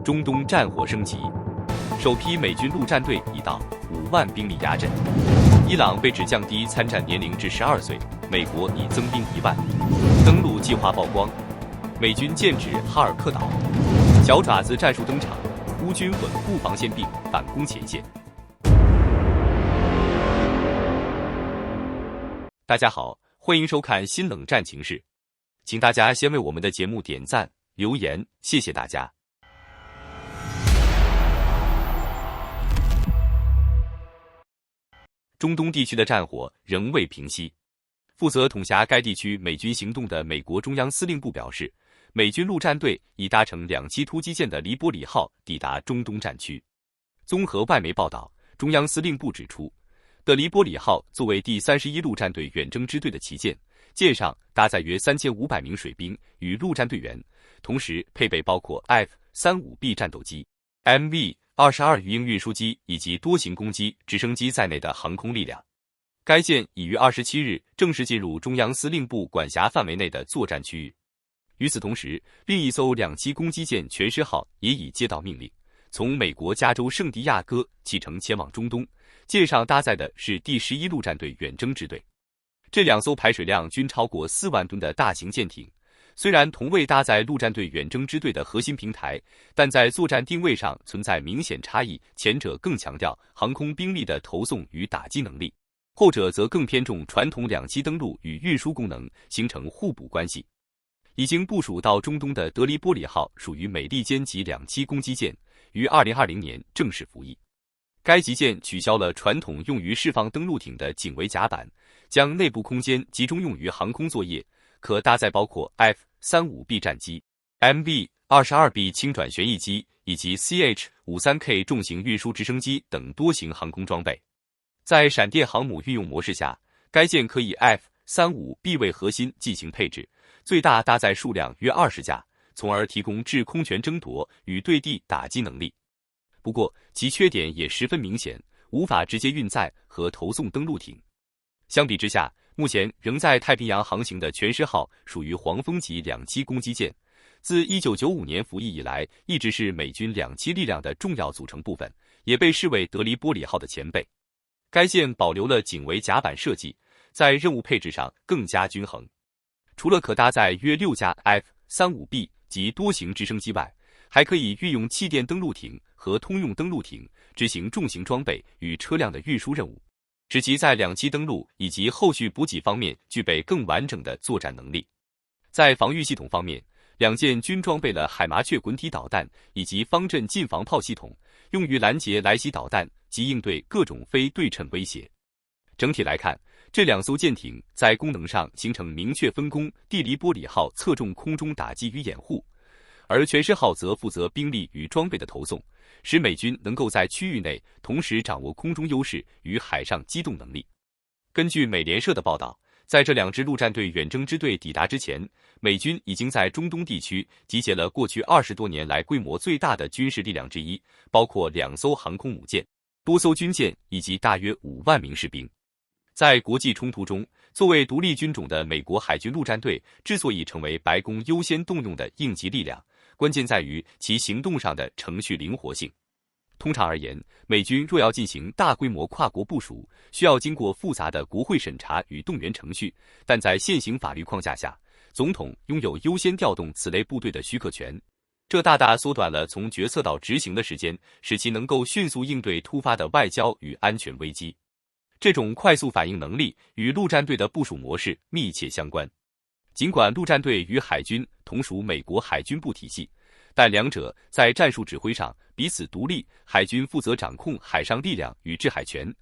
中东战火升级，首批美军陆战队已到，5万兵力压阵。伊朗被指降低参战年龄至12岁，美国拟增兵1万。登陆计划曝光，美军剑指哈尔克岛，小爪子战术登场，乌军稳固防线并反攻前线。大家好，欢迎收看新冷战情势，请大家先为我们的节目点赞、留言，谢谢大家。中东地区的战火仍未平息，负责统辖该地区美军行动的美国中央司令部表示，美军陆战队已搭乘2栖突击舰的黎波里号抵达中东战区。综合外媒报道，中央司令部指出，的黎波里号作为第31陆战队远征支队的旗舰，舰上搭载约3500名水兵与陆战队员，同时配备包括 F-35B 战斗机、MV-22鱼鹰运输机以及多型攻击直升机在内的航空力量。该舰已于27日正式进入中央司令部管辖范围内的作战区域。与此同时，另一艘2栖攻击舰全狮号也已接到命令，从美国加州圣地亚哥启程前往中东，舰上搭载的是第11陆战队远征支队。这2艘排水量均超过4万吨的大型舰艇，虽然同为搭载陆战队远征支队的核心平台，但在作战定位上存在明显差异，前者更强调航空兵力的投送与打击能力，后者则更偏重传统2栖登陆与运输功能，形成互补关系。已经部署到中东的德黎波里号属于美利坚级2栖攻击舰，于2020年正式服役。该级舰取消了传统用于释放登陆艇的警卫甲板，将内部空间集中用于航空作业，可搭载包括 F-35B 战机、MV-22B 轻转旋翼机以及 CH-53K 重型运输直升机等多型航空装备。在闪电航母运用模式下，该舰可以 F-35B 为核心进行配置，最大搭载数量约20架，从而提供制空权争夺与对地打击能力。不过，其缺点也十分明显，无法直接运载和投送登陆艇。相比之下，目前仍在太平洋航行的全狮号属于黄蜂级2栖攻击舰，自1995年服役以来，一直是美军2栖力量的重要组成部分，也被视为德黎波里号的前辈。该舰保留了警卫甲板设计，在任务配置上更加均衡。除了可搭载约6架 F-35B 及多型直升机外，还可以运用气垫登陆艇和通用登陆艇执行重型装备与车辆的运输任务，使其在2栖登陆以及后续补给方面具备更完整的作战能力。在防御系统方面，2舰均装备了海麻雀滚体导弹以及方阵近防炮系统，用于拦截来袭导弹及应对各种非对称威胁。整体来看，这2艘舰艇在功能上形成明确分工，的黎波里号侧重空中打击与掩护，而全狮号则负责兵力与装备的投送，使美军能够在区域内同时掌握空中优势与海上机动能力。根据美联社的报道，在这2支陆战队远征支队抵达之前，美军已经在中东地区集结了过去20多年来规模最大的军事力量之一，包括2艘航空母舰、多艘军舰以及大约5万名士兵。在国际冲突中，作为独立军种的美国海军陆战队之所以成为白宫优先动用的应急力量，关键在于其行动上的程序灵活性。通常而言，美军若要进行大规模跨国部署，需要经过复杂的国会审查与动员程序，但在现行法律框架下，总统拥有优先调动此类部队的许可权，这大大缩短了从决策到执行的时间，使其能够迅速应对突发的外交与安全危机。这种快速反应能力与陆战队的部署模式密切相关。尽管陆战队与海军同属美国海军部体系，但2者在战术指挥上彼此独立，海军负责掌控海上力量与制海权，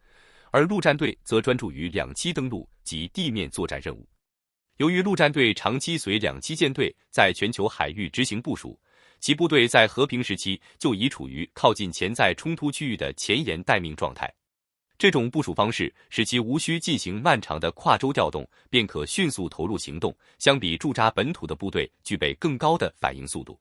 而陆战队则专注于2栖登陆及地面作战任务。由于陆战队长期随2栖舰队在全球海域执行部署，其部队在和平时期就已处于靠近潜在冲突区域的前沿待命状态。这种部署方式使其无需进行漫长的跨州调动，便可迅速投入行动，相比驻扎本土的部队具备更高的反应速度。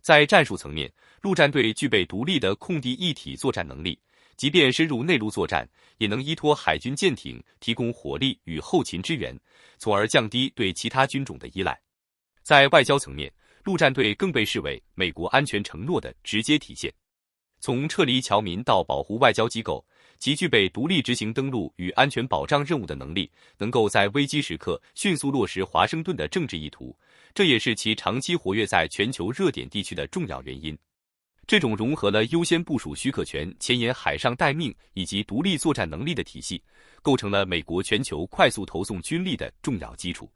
在战术层面，陆战队具备独立的空地一体作战能力，即便深入内陆作战，也能依托海军舰艇提供火力与后勤支援，从而降低对其他军种的依赖。在外交层面，陆战队更被视为美国安全承诺的直接体现。从撤离侨民到保护外交机构，其具备独立执行登陆与安全保障任务的能力，能够在危机时刻迅速落实华盛顿的政治意图，这也是其长期活跃在全球热点地区的重要原因。这种融合了优先部署许可权、前沿海上待命以及独立作战能力的体系，构成了美国全球快速投送军力的重要基础。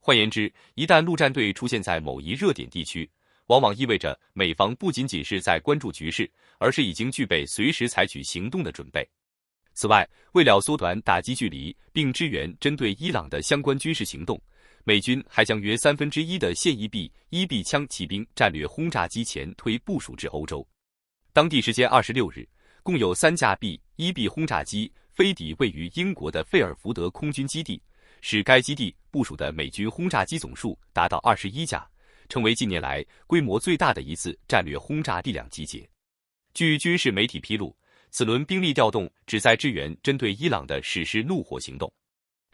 换言之，一旦陆战队出现在某一热点地区，往往意味着美方不仅仅是在关注局势，而是已经具备随时采取行动的准备。此外，为了缩短打击距离并支援针对伊朗的相关军事行动，美军还将约1/3的现役 B-1B 枪骑兵战略轰炸机前推部署至欧洲。当地时间26日，共有3架 B-1B 轰炸机飞抵位于英国的费尔福德空军基地，使该基地部署的美军轰炸机总数达到21架，成为近年来规模最大的一次战略轰炸力量集结。据军事媒体披露，此轮兵力调动旨在支援针对伊朗的实施怒火行动。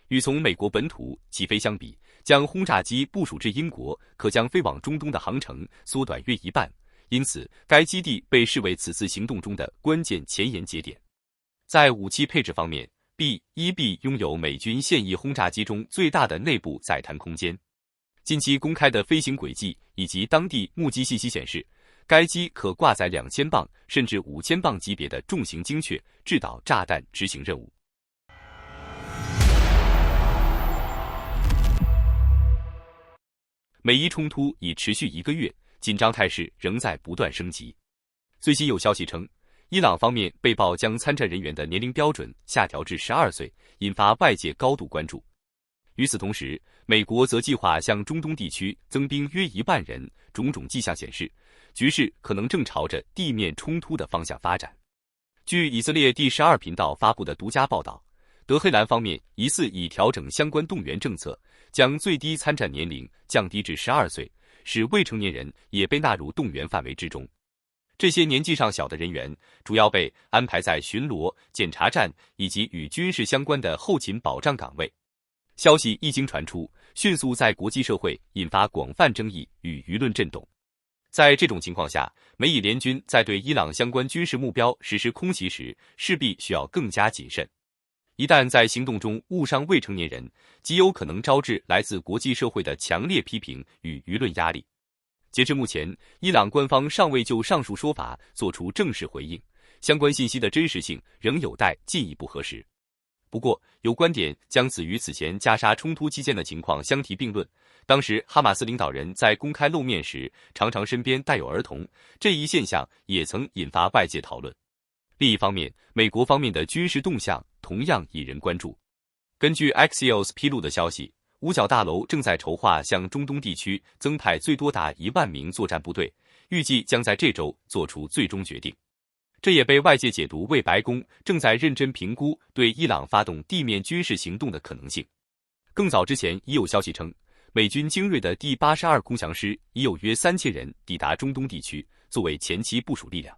与从美国本土起飞相比，将轰炸机部署至英国，可将飞往中东的航程缩短约一半，因此该基地被视为此次行动中的关键前沿节点。在武器配置方面， B-1B 拥有美军现役轰炸机中最大的内部载弹空间。近期公开的飞行轨迹以及当地目击信息显示，该机可挂载2000磅甚至5000磅级别的重型精确制导炸弹执行任务。美伊冲突已持续1个月，紧张态势仍在不断升级。最新有消息称，伊朗方面被曝将参战人员的年龄标准下调至12岁，引发外界高度关注。与此同时，美国则计划向中东地区增兵约1万人，种种迹象显示，局势可能正朝着地面冲突的方向发展。据以色列第12频道发布的独家报道，德黑兰方面疑似已调整相关动员政策，将最低参战年龄降低至12岁，使未成年人也被纳入动员范围之中。这些年纪上小的人员主要被安排在巡逻、检查站以及与军事相关的后勤保障岗位。消息一经传出，迅速在国际社会引发广泛争议与舆论震动。在这种情况下，美以联军在对伊朗相关军事目标实施空袭时，势必需要更加谨慎。一旦在行动中误伤未成年人，极有可能招致来自国际社会的强烈批评与舆论压力。截至目前，伊朗官方尚未就上述说法作出正式回应，相关信息的真实性仍有待进一步核实。不过，有观点将此与此前加沙冲突期间的情况相提并论。当时哈马斯领导人在公开露面时，常常身边带有儿童，这一现象也曾引发外界讨论。另一方面，美国方面的军事动向同样引人关注。根据 Axios 披露的消息，五角大楼正在筹划向中东地区增派最多达1万名作战部队，预计将在这周做出最终决定。这也被外界解读为白宫正在认真评估对伊朗发动地面军事行动的可能性。更早之前已有消息称，美军精锐的第82空降师已有约3000人抵达中东地区，作为前期部署力量。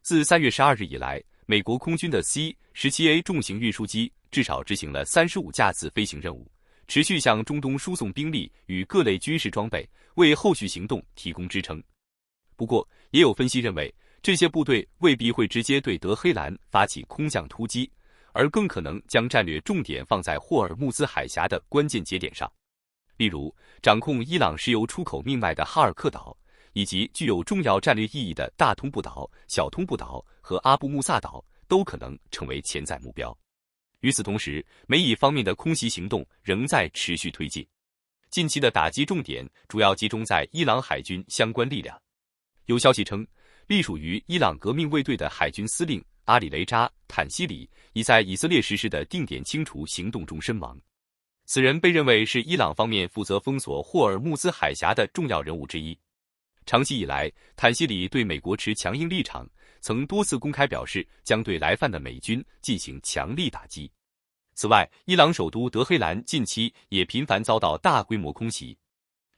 自3月12日以来，美国空军的 C-17A 重型运输机至少执行了35架次飞行任务，持续向中东输送兵力与各类军事装备，为后续行动提供支撑。不过，也有分析认为，这些部队未必会直接对德黑兰发起空降突击，而更可能将战略重点放在霍尔木兹海峡的关键节点上，例如掌控伊朗石油出口命脉的哈尔克岛，以及具有重要战略意义的大通布岛、小通布岛和阿布穆萨岛都可能成为潜在目标。与此同时，美以方面的空袭行动仍在持续推进，近期的打击重点主要集中在伊朗海军相关力量。有消息称，隶属于伊朗革命卫队的海军司令阿里雷扎·坦西里已在以色列实施的定点清除行动中身亡。此人被认为是伊朗方面负责封锁霍尔木兹海峡的重要人物之一。长期以来，坦西里对美国持强硬立场，曾多次公开表示将对来犯的美军进行强力打击。此外，伊朗首都德黑兰近期也频繁遭到大规模空袭，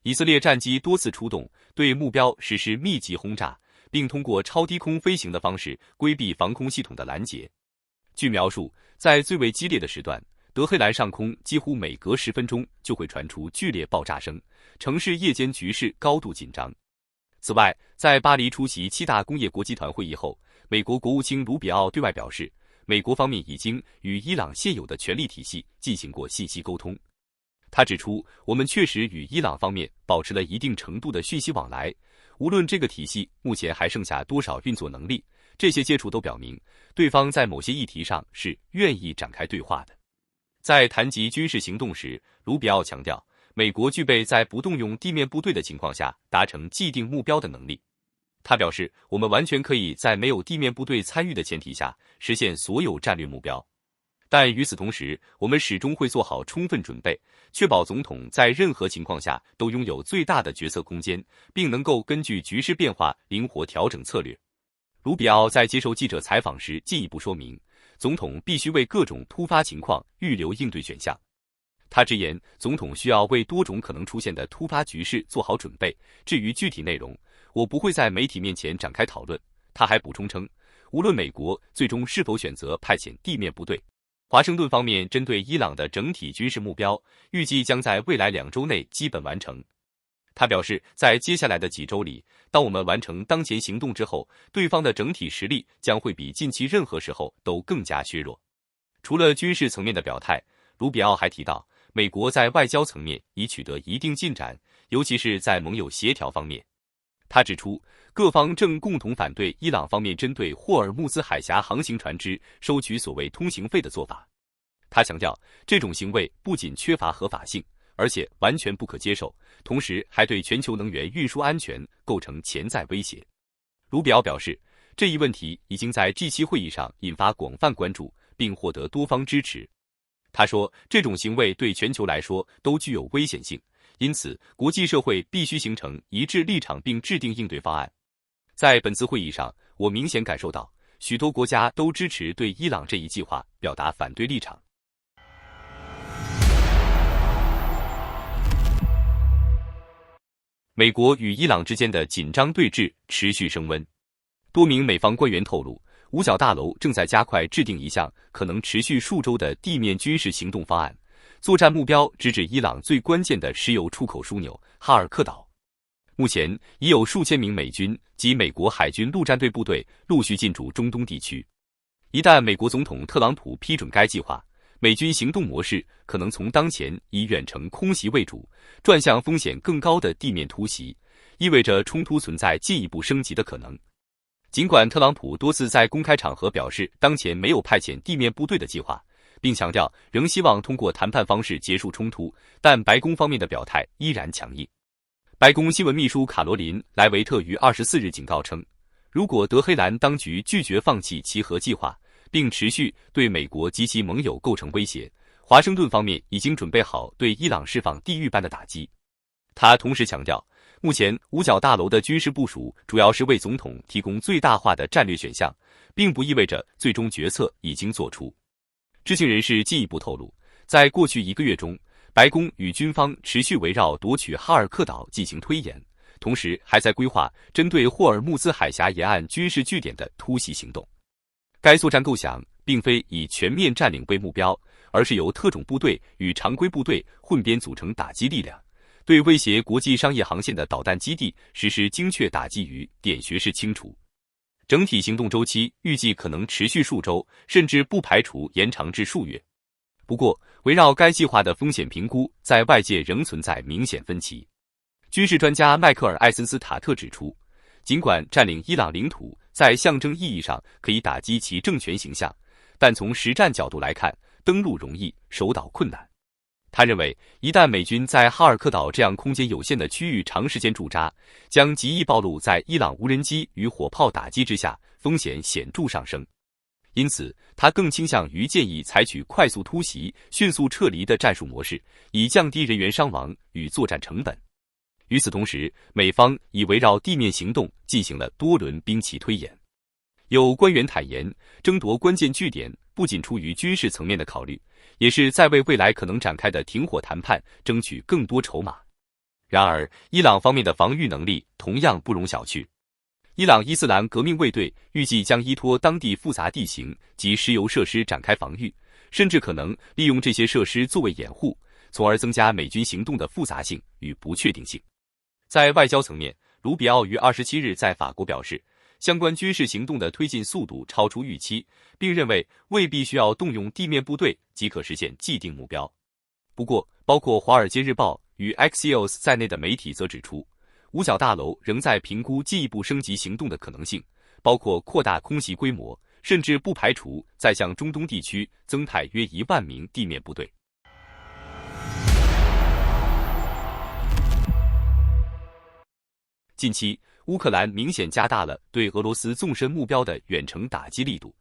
以色列战机多次出动，对目标实施密集轰炸，并通过超低空飞行的方式规避防空系统的拦截。据描述，在最为激烈的时段，德黑兰上空几乎每隔10分钟就会传出剧烈爆炸声，城市夜间局势高度紧张。此外，在巴黎出席7大工业国集团会议后，美国国务卿卢比奥对外表示，美国方面已经与伊朗现有的权力体系进行过信息沟通。他指出，我们确实与伊朗方面保持了一定程度的讯息往来，无论这个体系目前还剩下多少运作能力，这些接触都表明，对方在某些议题上是愿意展开对话的。在谈及军事行动时，卢比奥强调，美国具备在不动用地面部队的情况下达成既定目标的能力。他表示，我们完全可以在没有地面部队参与的前提下实现所有战略目标。但与此同时，我们始终会做好充分准备，确保总统在任何情况下都拥有最大的决策空间，并能够根据局势变化灵活调整策略。卢比奥在接受记者采访时进一步说明，总统必须为各种突发情况预留应对选项。他直言，总统需要为多种可能出现的突发局势做好准备，至于具体内容，我不会在媒体面前展开讨论。他还补充称，无论美国最终是否选择派遣地面部队，华盛顿方面针对伊朗的整体军事目标，预计将在未来2周内基本完成。他表示，在接下来的几周里，当我们完成当前行动之后，对方的整体实力将会比近期任何时候都更加削弱。除了军事层面的表态，卢比奥还提到，美国在外交层面已取得一定进展，尤其是在盟友协调方面。他指出，各方正共同反对伊朗方面针对霍尔木兹海峡航行船只收取所谓通行费的做法。他强调，这种行为不仅缺乏合法性，而且完全不可接受，同时还对全球能源运输安全构成潜在威胁。卢比奥表示，这一问题已经在 G7 会议上引发广泛关注，并获得多方支持。他说，这种行为对全球来说都具有危险性，因此国际社会必须形成一致立场并制定应对方案。在本次会议上，我明显感受到许多国家都支持对伊朗这一计划表达反对立场。美国与伊朗之间的紧张对峙持续升温。多名美方官员透露，五角大楼正在加快制定一项可能持续数周的地面军事行动方案，作战目标直指伊朗最关键的石油出口枢纽哈尔克岛。目前已有数千名美军及美国海军陆战队部队陆续进驻中东地区。一旦美国总统特朗普批准该计划，美军行动模式可能从当前以远程空袭为主，转向风险更高的地面突袭，意味着冲突存在进一步升级的可能。尽管特朗普多次在公开场合表示当前没有派遣地面部队的计划，并强调仍希望通过谈判方式结束冲突，但白宫方面的表态依然强硬。白宫新闻秘书卡罗琳·莱维特于24日警告称，如果德黑兰当局拒绝放弃其核计划，并持续对美国及其盟友构成威胁，华盛顿方面已经准备好对伊朗释放地狱般的打击。他同时强调，目前五角大楼的军事部署主要是为总统提供最大化的战略选项，并不意味着最终决策已经做出。知情人士进一步透露，在过去1个月中，白宫与军方持续围绕夺取哈尔克岛进行推演，同时还在规划针对霍尔木兹海峡沿岸军事据点的突袭行动。该作战构想并非以全面占领为目标，而是由特种部队与常规部队混编组成打击力量，对威胁国际商业航线的导弹基地实施精确打击与点穴式清除。整体行动周期预计可能持续数周，甚至不排除延长至数月。不过，围绕该计划的风险评估在外界仍存在明显分歧。军事专家迈克尔·艾森斯塔特指出，尽管占领伊朗领土在象征意义上可以打击其政权形象，但从实战角度来看，登陆容易，守岛困难。他认为，一旦美军在哈尔克岛这样空间有限的区域长时间驻扎，将极易暴露在伊朗无人机与火炮打击之下，风险显著上升。因此，他更倾向于建议采取快速突袭、迅速撤离的战术模式，以降低人员伤亡与作战成本。与此同时，美方已围绕地面行动进行了多轮兵棋推演。有官员坦言，争夺关键据点不仅出于军事层面的考虑，也是在为未来可能展开的停火谈判争取更多筹码。然而，伊朗方面的防御能力同样不容小觑。伊朗伊斯兰革命卫队预计将依托当地复杂地形及石油设施展开防御，甚至可能利用这些设施作为掩护，从而增加美军行动的复杂性与不确定性。在外交层面，卢比奥于27日在法国表示，相关军事行动的推进速度超出预期，并认为未必需要动用地面部队即可实现既定目标。不过，包括《华尔街日报》与 Axios 在内的媒体则指出，五角大楼仍在评估进一步升级行动的可能性，包括扩大空袭规模，甚至不排除再向中东地区增派约1万名地面部队。近期，乌克兰明显加大了对俄罗斯纵深目标的远程打击力度。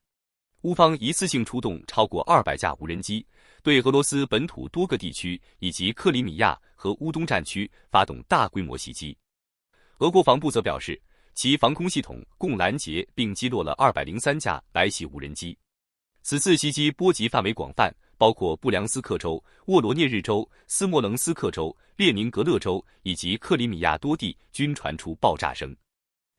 乌方一次性出动超过200架无人机，对俄罗斯本土多个地区以及克里米亚和乌东战区发动大规模袭击。俄国防部则表示，其防空系统共拦截并击落了203架来袭无人机。此次袭击波及范围广泛，包括布良斯克州、沃罗涅日州、斯莫棱斯克州、列宁格勒州以及克里米亚多地均传出爆炸声。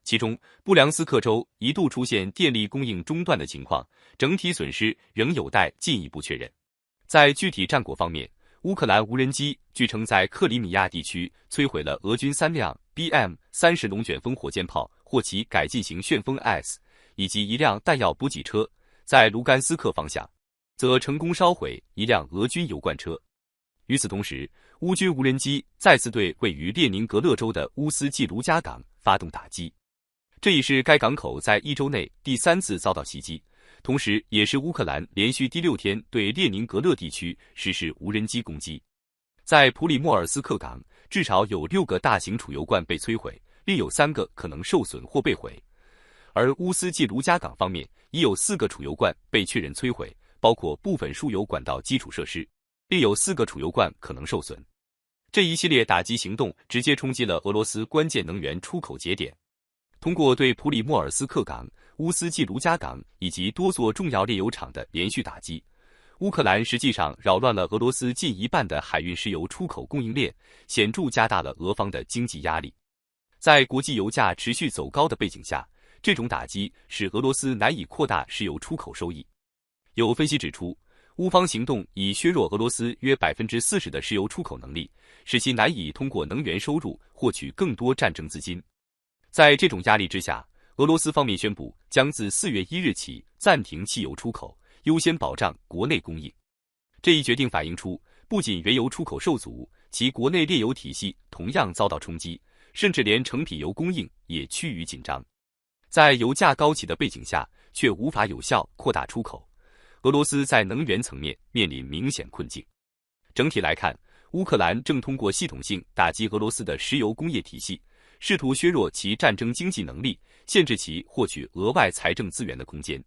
其中，布良斯克州一度出现电力供应中断的情况，整体损失仍有待进一步确认。在具体战果方面，乌克兰无人机据称在克里米亚地区摧毁了俄军3辆 BM-30龙卷风火箭炮或其改进型旋风 S， 以及1辆弹药补给车。在卢甘斯克方向，则成功烧毁1辆俄军油罐车。与此同时，乌军无人机再次对位于列宁格勒州的乌斯季卢加港发动打击，这已是该港口在1周内第3次遭到袭击，同时也是乌克兰连续第6天对列宁格勒地区实施无人机攻击。在普里莫尔斯克港，至少有6个大型储油罐被摧毁，另有3个可能受损或被毁。而乌斯季卢加港方面，已有4个储油罐被确认摧毁，包括部分输油管道基础设施，另有4个储油罐可能受损。这一系列打击行动直接冲击了俄罗斯关键能源出口节点。通过对普里莫尔斯克港、乌斯季卢加港以及多座重要炼油厂的连续打击，乌克兰实际上扰乱了俄罗斯近一半的海运石油出口供应链，显著加大了俄方的经济压力。在国际油价持续走高的背景下，这种打击使俄罗斯难以扩大石油出口收益。有分析指出，乌方行动已削弱俄罗斯约40%的石油出口能力，使其难以通过能源收入获取更多战争资金。在这种压力之下，俄罗斯方面宣布将自4月1日起暂停汽油出口，优先保障国内供应。这一决定反映出，不仅原油出口受阻，其国内炼油体系同样遭到冲击，甚至连成品油供应也趋于紧张。在油价高企的背景下，却无法有效扩大出口，俄罗斯在能源层面面临明显困境。整体来看，乌克兰正通过系统性打击俄罗斯的石油工业体系，试图削弱其战争经济能力，限制其获取额外财政资源的空间。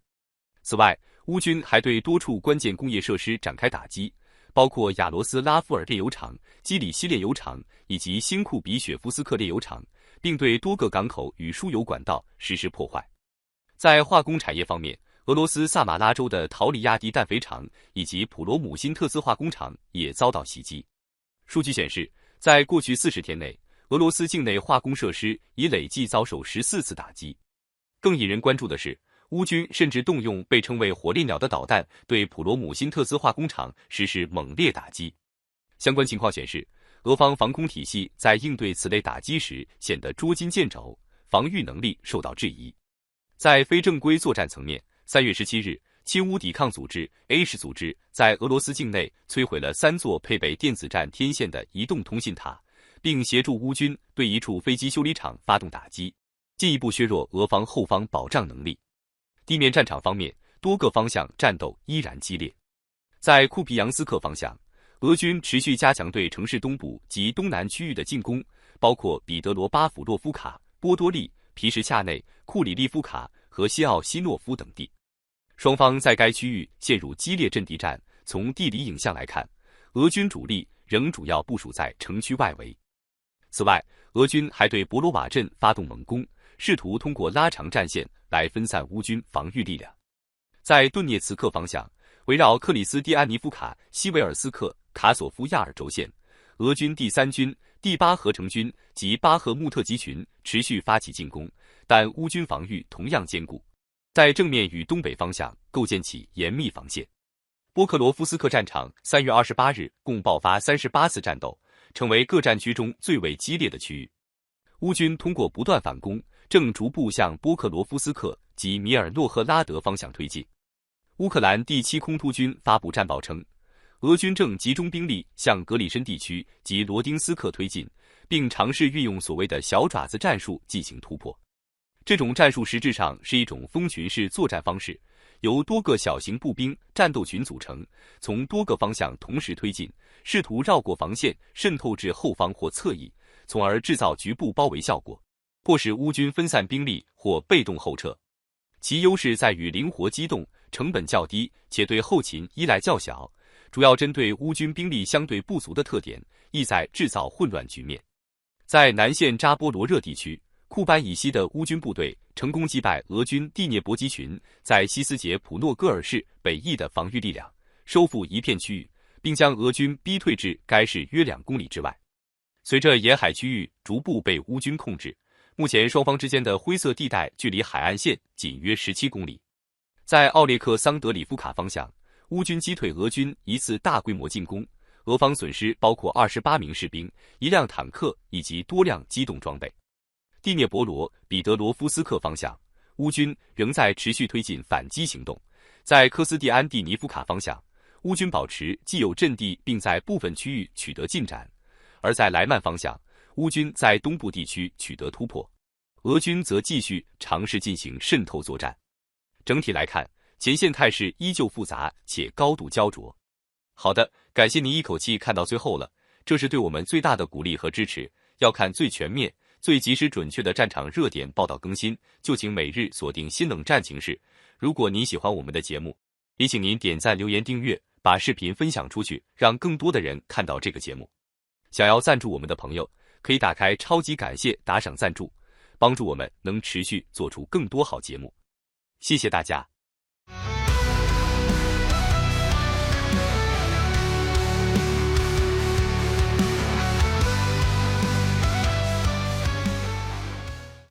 此外，乌军还对多处关键工业设施展开打击，包括亚罗斯拉夫尔炼油厂、基里希炼油厂以及新库比雪夫斯克炼油厂，并对多个港口与输油管道实施破坏。在化工产业方面，俄罗斯萨马拉州的陶里亚迪氮肥厂以及普罗姆辛特斯化工厂也遭到袭击。数据显示，在过去40天内，俄罗斯境内化工设施已累计遭受14次打击。更引人关注的是，乌军甚至动用被称为火烈鸟的导弹对普罗姆辛特斯化工厂实施猛烈打击。相关情况显示，俄方防空体系在应对此类打击时显得捉襟见肘，防御能力受到质疑。在非正规作战层面，3月17日，亲乌抵抗组织 H 组织在俄罗斯境内摧毁了3座配备电子战天线的移动通信塔，并协助乌军对一处飞机修理厂发动打击，进一步削弱俄方后方保障能力。地面战场方面，多个方向战斗依然激烈。在库皮扬斯克方向，俄军持续加强对城市东部及东南区域的进攻，包括彼得罗巴甫洛夫卡、波多利、皮什恰内、库里利夫卡和西奥西诺夫等地。双方在该区域陷入激烈阵地战。从地理影像来看，俄军主力仍主要部署在城区外围。此外，俄军还对博罗瓦镇发动猛攻，试图通过拉长战线来分散乌军防御力量。在顿涅茨克方向，围绕克里斯蒂安尼夫卡、西维尔斯克、卡索夫亚尔轴线，俄军第3军、第8合成军及巴赫穆特集群持续发起进攻，但乌军防御同样坚固，在正面与东北方向构建起严密防线。波克罗夫斯克战场3月28日共爆发38次战斗，成为各战区中最为激烈的区域。乌军通过不断反攻，正逐步向波克罗夫斯克及米尔诺赫拉德方向推进。乌克兰第7空突军发布战报称，俄军正集中兵力向格里申地区及罗丁斯克推进，并尝试运用所谓的小爪子战术进行突破。这种战术实质上是一种蜂群式作战方式，由多个小型步兵战斗群组成，从多个方向同时推进，试图绕过防线渗透至后方或侧翼，从而制造局部包围效果，或使乌军分散兵力或被动后撤。其优势在于灵活机动，成本较低，且对后勤依赖较小，主要针对乌军兵力相对不足的特点，意在制造混乱局面。在南线扎波罗热地区，库班以西的乌军部队成功击败俄军第聂伯集群在西斯捷普诺戈尔市北翼的防御力量，收复一片区域，并将俄军逼退至该市约2公里之外。随着沿海区域逐步被乌军控制，目前双方之间的灰色地带距离海岸线仅约17公里。在奥列克桑德里夫卡方向，乌军击退俄军一次大规模进攻，俄方损失包括28名士兵、1辆坦克以及多辆机动装备。第聂伯罗彼得罗夫斯克方向，乌军仍在持续推进反击行动。在科斯蒂安蒂尼夫卡方向，乌军保持既有阵地并在部分区域取得进展，而在莱曼方向，乌军在东部地区取得突破，俄军则继续尝试进行渗透作战。整体来看，前线态势依旧复杂且高度焦灼。好的，感谢您一口气看到最后了，这是对我们最大的鼓励和支持。要看最全面、最及时准确的战场热点报道更新，就请每日锁定新冷战情势。如果您喜欢我们的节目，也请您点赞、留言、订阅，把视频分享出去，让更多的人看到这个节目。想要赞助我们的朋友，可以打开超级感谢打赏赞助，帮助我们能持续做出更多好节目。谢谢大家。